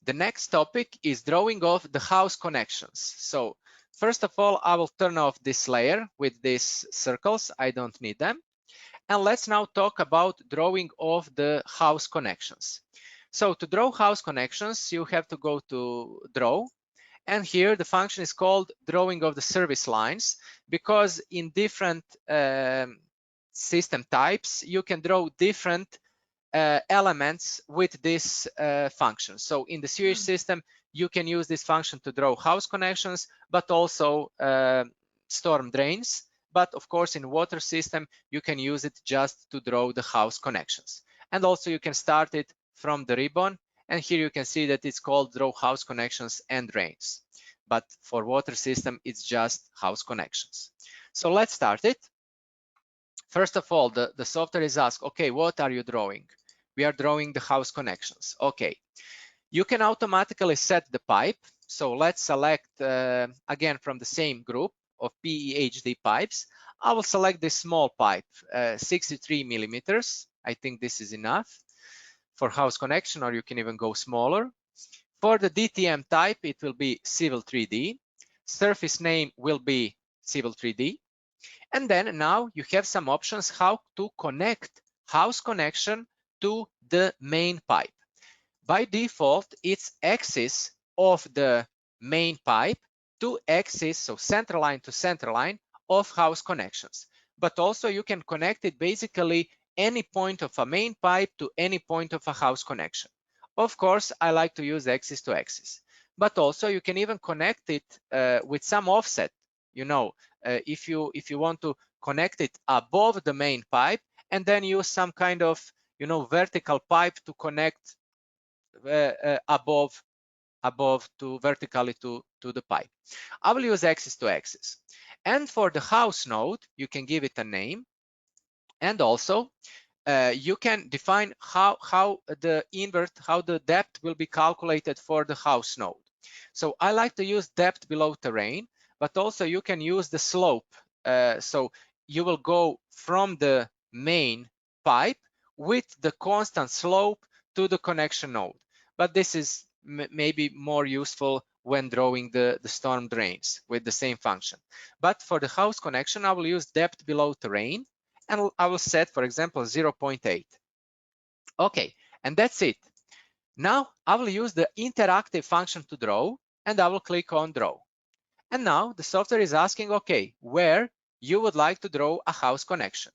The next topic is drawing of the house connections. So first of all, I will turn off this layer with these circles. I don't need them. And let's now talk about drawing of the house connections. So to draw house connections, you have to go to draw. And here the function is called drawing of the service lines, because in different system types, you can draw different elements with this function. So in the sewage system, you can use this function to draw house connections, but also storm drains. But of course, in water system, you can use it just to draw the house connections. And also you can start it from the ribbon. And here you can see that it's called draw house connections and drains. But for water system, it's just house connections. So let's start it. First of all, the software is asked, okay, what are you drawing? We are drawing the house connections. Okay, you can automatically set the pipe. So let's select, again, from the same group of PEHD pipes. I will select this small pipe, 63 millimeters. I think this is enough for house connection, or you can even go smaller. For the DTM type, it will be Civil 3D. Surface name will be Civil 3D. And then now you have some options how to connect house connection to the main pipe. By default, it's axis of the main pipe to axis, so center line to center line of house connections. But also you can connect it basically any point of a main pipe to any point of a house connection. Of course, I like to use axis to axis, but also you can even connect it with some offset. You know, if you want to connect it above the main pipe and then use some kind of, you know, vertical pipe to connect above to vertically to the pipe. I will use axis to axis. And for the house node, you can give it a name, and also you can define how the depth will be calculated for the house node. So I like to use depth below terrain, but also you can use the slope. So you will go from the main pipe with the constant slope to the connection node. But this is maybe more useful when drawing the storm drains with the same function. But for the house connection, I will use depth below terrain, and I will set, for example, 0.8. Okay, and that's it. Now I will use the interactive function to draw, and I will click on draw. And now the software is asking, okay, where you would like to draw a house connection.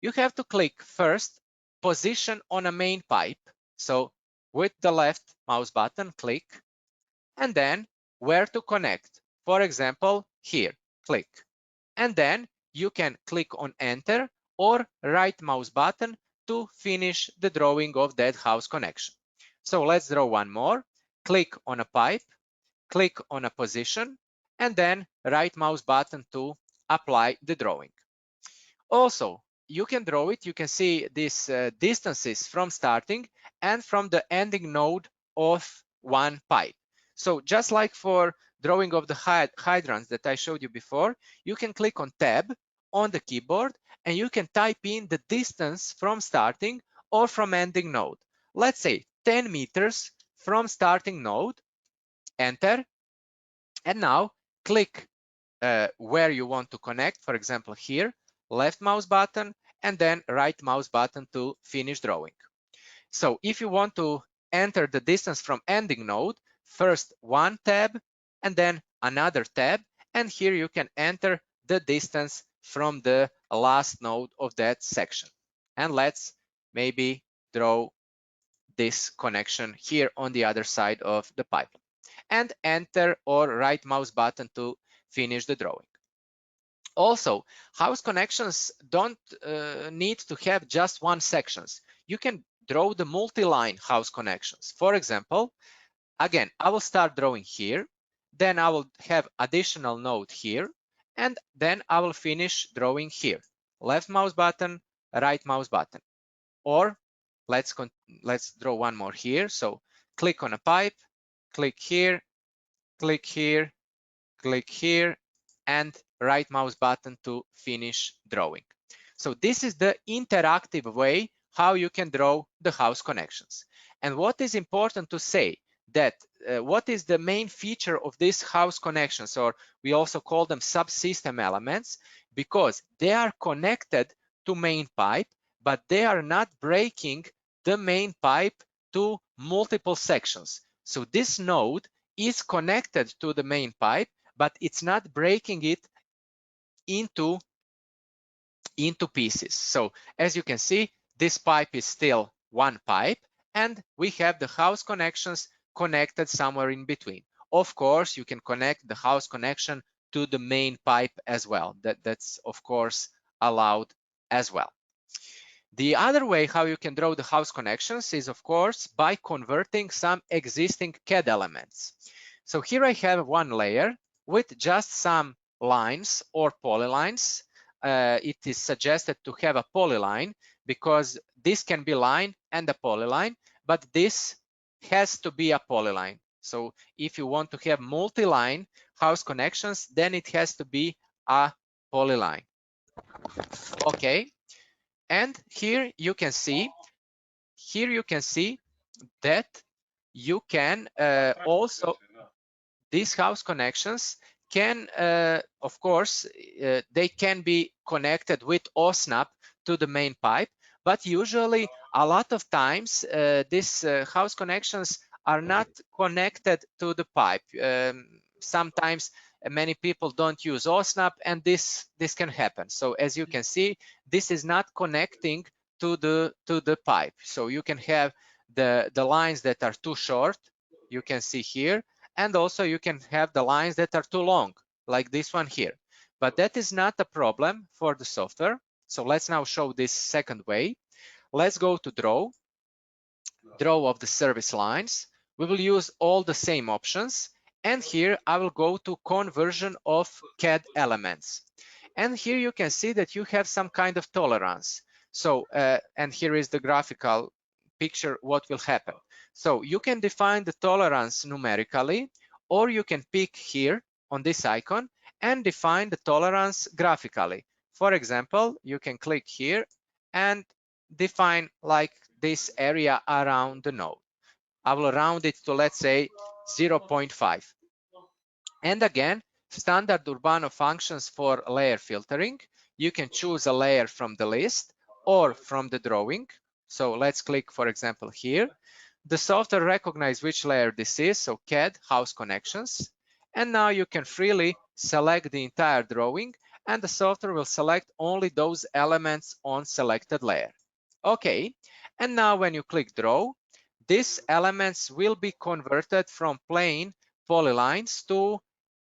You have to click first position on a main pipe. So with the left mouse button, click, and then where to connect. For example, here, click. And then you can click on enter or right mouse button to finish the drawing of that house connection. So let's draw one more. Click on a pipe, click on a position, and then right mouse button to apply the drawing. Also, you can draw it. You can see these distances from starting and from the ending node of one pipe. So just like for drawing of the hydrants that I showed you before, you can click on tab on the keyboard and you can type in the distance from starting or from ending node. Let's say 10 meters from starting node, enter, and now click where you want to connect, for example, here, left mouse button, and then right mouse button to finish drawing. So if you want to enter the distance from ending node, first one tab and then another tab, and here you can enter the distance from the last node of that section. And let's maybe draw this connection here on the other side of the pipeline, and enter or right mouse button to finish the drawing. Also, house connections don't need to have just one sections. You can draw the multi-line house connections. For example, again, I will start drawing here, then I will have additional node here, and then I will finish drawing here. Left mouse button, right mouse button. Or let's draw one more here. So click on a pipe, click here, click here, click here, and right mouse button to finish drawing. So this is the interactive way how you can draw the house connections. And what is important to say, that what is the main feature of these house connections, or we also call them subsystem elements, because they are connected to main pipe, but they are not breaking the main pipe to multiple sections. So this node is connected to the main pipe, but it's not breaking it into pieces. So as you can see, this pipe is still one pipe, and we have the house connections connected somewhere in between. Of course, you can connect the house connection to the main pipe as well. That's of course allowed as well. The other way how you can draw the house connections is, of course, by converting some existing CAD elements. So here I have one layer with just some lines or polylines. It is suggested to have a polyline because this can be line and a polyline, but this has to be a polyline. So if you want to have multi-line house connections, then it has to be a polyline. Okay. And here you can see that you can also, these house connections can, of course, they can be connected with OSNAP to the main pipe, but usually a lot of times these house connections are not connected to the pipe. Sometimes many people don't use OSNAP, and this can happen. So as you can see, this is not connecting to the pipe. So you can have the lines that are too short, you can see here, and also you can have the lines that are too long, like this one here. But that is not a problem for the software. So let's now show this second way. Let's go to draw of the service lines. We will use all the same options. And here I will go to conversion of CAD elements. And here you can see that you have some kind of tolerance. So, and here is the graphical picture what will happen. So you can define the tolerance numerically, or you can pick here on this icon and define the tolerance graphically. For example, you can click here and define like this area around the node. I will round it to, let's say, 0.5. And again, standard Urbano functions for layer filtering. You can choose a layer from the list or from the drawing. So let's click, for example, here. The software recognizes which layer this is, so CAD, house connections. And now you can freely select the entire drawing, and the software will select only those elements on selected layer. Okay, and now when you click draw, these elements will be converted from plain polylines to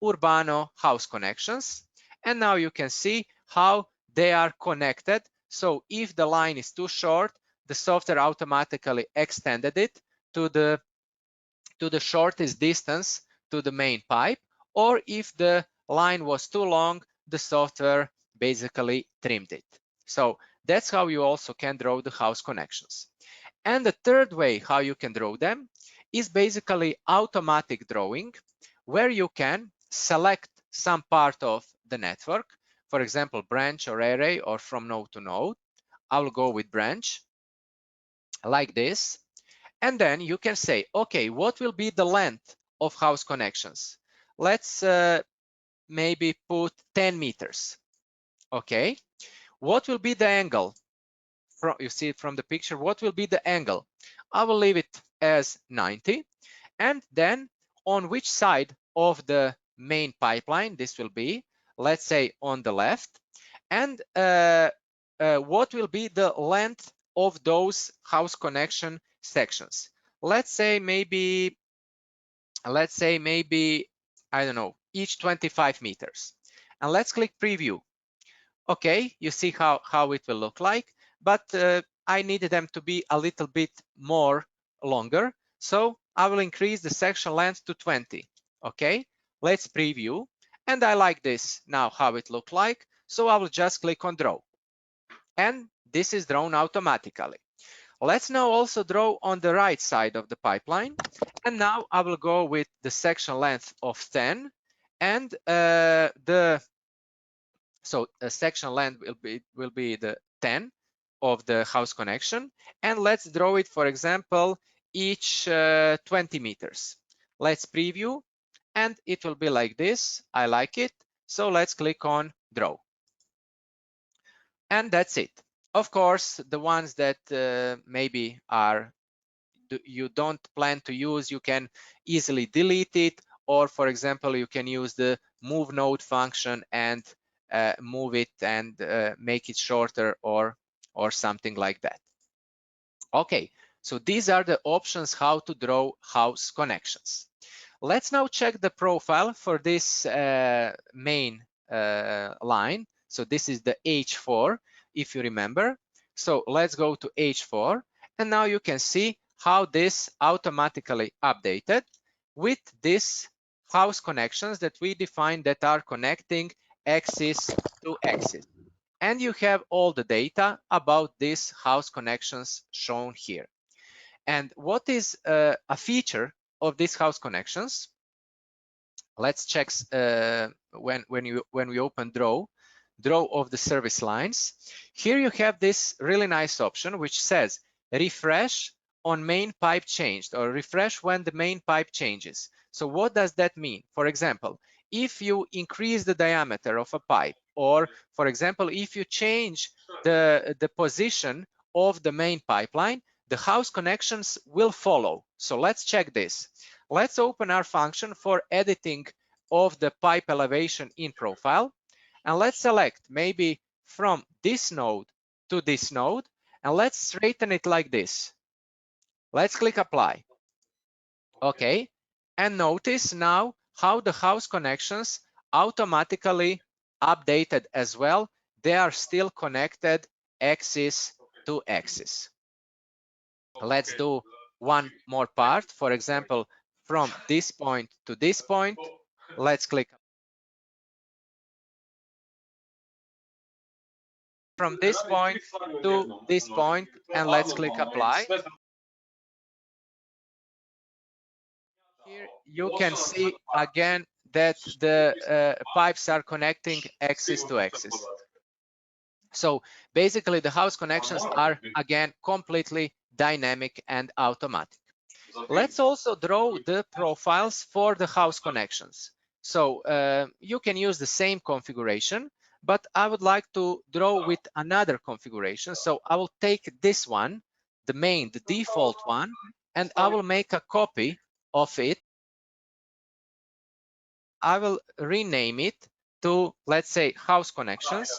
Urbano house connections. And now you can see how they are connected. So if the line is too short, the software automatically extended it to the shortest distance to the main pipe, or if the line was too long, the software basically trimmed it. So that's how you also can draw the house connections. And the third way how you can draw them is basically automatic drawing, where you can select some part of the network, for example, branch or array or from node to node. I will go with branch like this. And then you can say, okay, what will be the length of house connections? Let's maybe put 10 meters. Okay. What will be the angle? You see it from the picture. What will be the angle? I will leave it as 90. And then on which side of the main pipeline this will be? Let's say on the left. And what will be the length of those house connection sections? Let's say maybe, I don't know, each 25 meters. And let's click preview. Okay, you see how it will look like, but I needed them to be a little bit more longer. So I will increase the section length to 20. Okay, let's preview. And I like this now, how it looked like. So I will just click on draw. And this is drawn automatically. Let's now also draw on the right side of the pipeline. And now I will go with the section length of 10. And so the section length will be the 10 of the house connection. And let's draw it, for example, each 20 meters. Let's preview, and it will be like this. I like it. So let's click on draw. And that's it. Of course, the ones that maybe are you don't plan to use, you can easily delete it, or for example, you can use the move node function and move it and make it shorter or something like that. Okay, so these are the options how to draw house connections. Let's now check the profile for this main line. So this is the H4, if you remember. So let's go to H4, and now you can see how this automatically updated with this house connections that we defined that are connecting axis to axis. And you have all the data about these house connections shown here. And what is a feature of these house connections? Let's check when we open draw of the service lines. Here you have this really nice option which says refresh on main pipe changed, or refresh when the main pipe changes. So what does that mean? For example, if you increase the diameter of a pipe, or for example, if you change the position of the main pipeline, the house connections will follow. So let's check this. Let's open our function for editing of the pipe elevation in profile, and let's select maybe from this node to this node, and let's straighten it like this. Let's click apply. Okay, and notice now how the house connections automatically updated as well. They are still connected axis to axis. Let's do one more part. For example, from this point to this point, let's click from this point to this point, and let's click apply. Here you can see again that the pipes are connecting axis to axis. So basically the house connections are again completely dynamic and automatic. Let's also draw the profiles for the house connections. So you can use the same configuration, but I would like to draw with another configuration. So I will take this one, the default one, and I will make a copy of it. I will rename it to, let's say, house connections.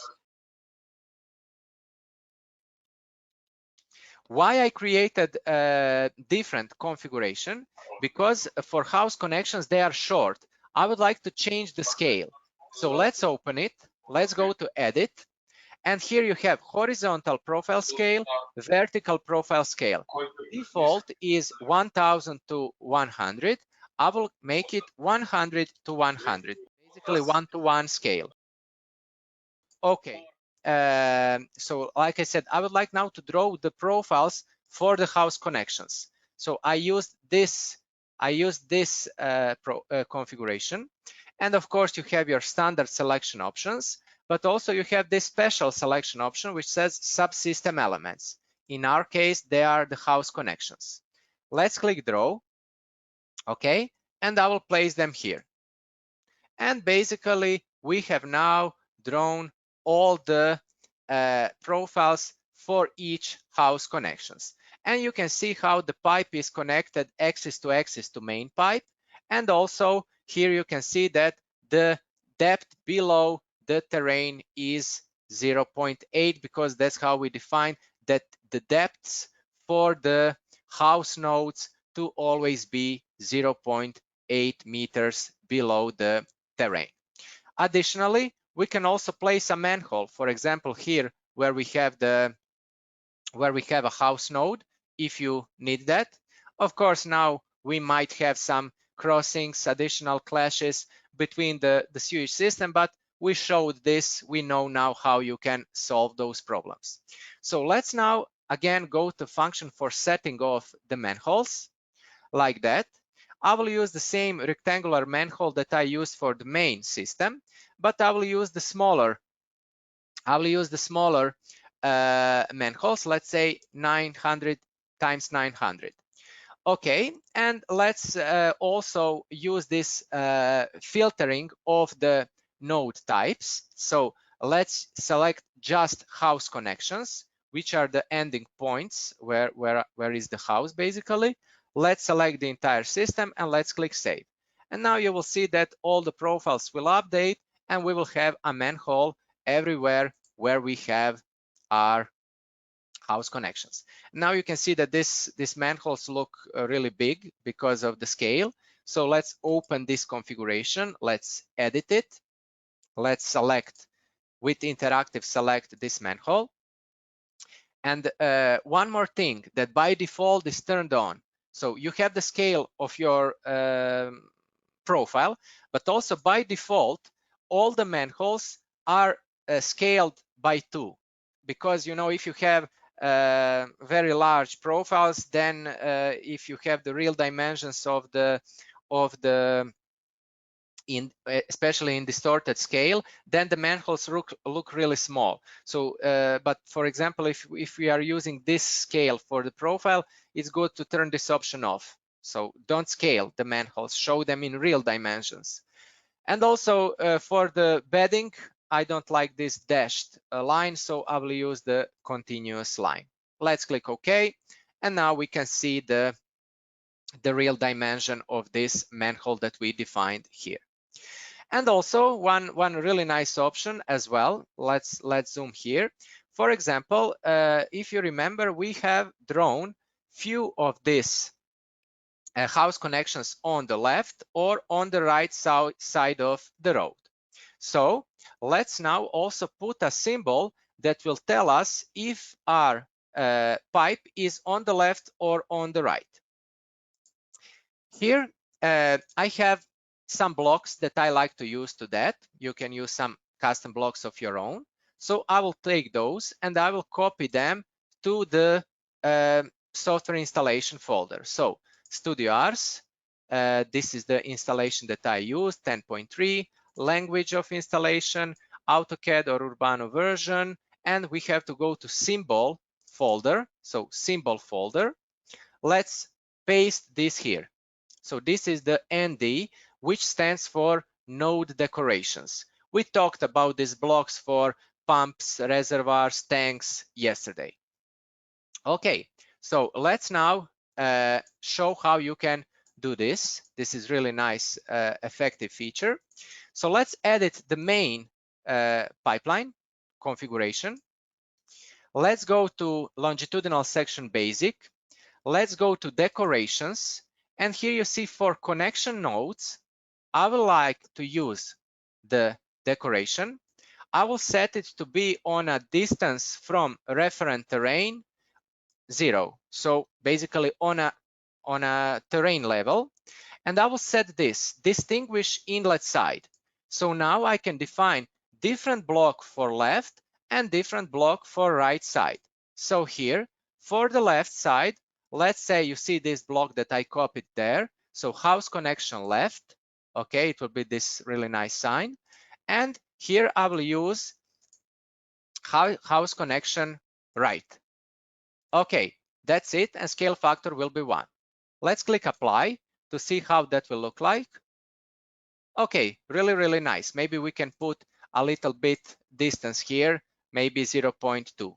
Why I created a different configuration? Because for house connections, they are short. I would like to change the scale. So let's open it. Let's go to edit. And here you have horizontal profile scale, vertical profile scale. Default is 1000 to 100. I will make it 100 to 100, basically 1-to-1 scale. Okay, so like I said, I would like now to draw the profiles for the house connections. So I used this configuration, and of course you have your standard selection options, but also you have this special selection option which says subsystem elements. In our case, they are the house connections. Let's click draw, okay, and I will place them here. And basically we have now drawn all the profiles for each house connections. And you can see how the pipe is connected axis to main pipe. And also here you can see that the depth below the terrain is 0.8, because that's how we define that the depths for the house nodes to always be 0.8 meters below the terrain. Additionally, we can also place a manhole, for example, here where we have a house node, if you need that. Of course, now we might have some crossings, additional clashes between the sewage system, but we showed this. We know now how you can solve those problems. So let's now again go to function for setting off the manholes like that. I will use the same rectangular manhole that I used for the main system, but I will use the smaller manholes, let's say 900 times 900. Okay, and let's also use this filtering of the node types. So let's select just house connections, which are the ending points where is the house basically. Let's select the entire system and let's click save. And now you will see that all the profiles will update and we will have a manhole everywhere where we have our house connections. Now you can see that these manholes look really big because of the scale. So let's open this configuration. Let's edit it. Let's select with interactive select this manhole. And one more thing that by default is turned on. So you have the scale of your profile, but also by default, all the manholes are scaled by 2. Because, you know, if you have very large profiles, then if you have the real dimensions of the especially in distorted scale, then the manholes look really small. So, but for example, if we are using this scale for the profile, it's good to turn this option off. So don't scale the manholes, show them in real dimensions. And also for the bedding, I don't like this dashed line, so I will use the continuous line. Let's click OK. And now we can see the real dimension of this manhole that we defined here. And also one really nice option as well. Let's zoom here. For example, if you remember, we have drawn few of these house connections on the left or on the right side of the road. So let's now also put a symbol that will tell us if our pipe is on the left or on the right. Here, I have some blocks that I like to use to that. You can use some custom blocks of your own. So I will take those and I will copy them to the software installation folder. So Studio Ars, this is the installation that I use, 10.3, language of installation, AutoCAD or Urbano version, and we have to go to symbol folder. So symbol folder. Let's paste this here. So this is the ND, which stands for node decorations. We talked about these blocks for pumps, reservoirs, tanks yesterday. Okay, so let's now show how you can do this. This is really nice, effective feature. So let's edit the main pipeline configuration. Let's go to longitudinal section basic. Let's go to decorations. And here you see for connection nodes, I would like to use the decoration. I will set it to be on a distance from referent terrain 0. So basically on a terrain level. And I will set this distinguish inlet side. So now I can define different block for left and different block for right side. So here for the left side, let's say you see this block that I copied there. So house connection left. Okay, it will be this really nice sign. And here I will use house connection right. Okay, that's it, and scale factor will be 1. Let's click apply to see how that will look like. Okay, really nice. Maybe we can put a little bit distance here, maybe 0.2.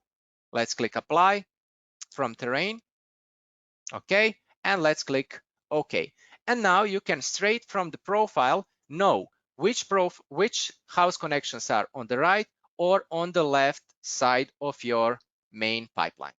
Let's click apply from terrain. Okay, and let's click OK. And now you can straight from the profile know which house connections are on the right or on the left side of your main pipeline.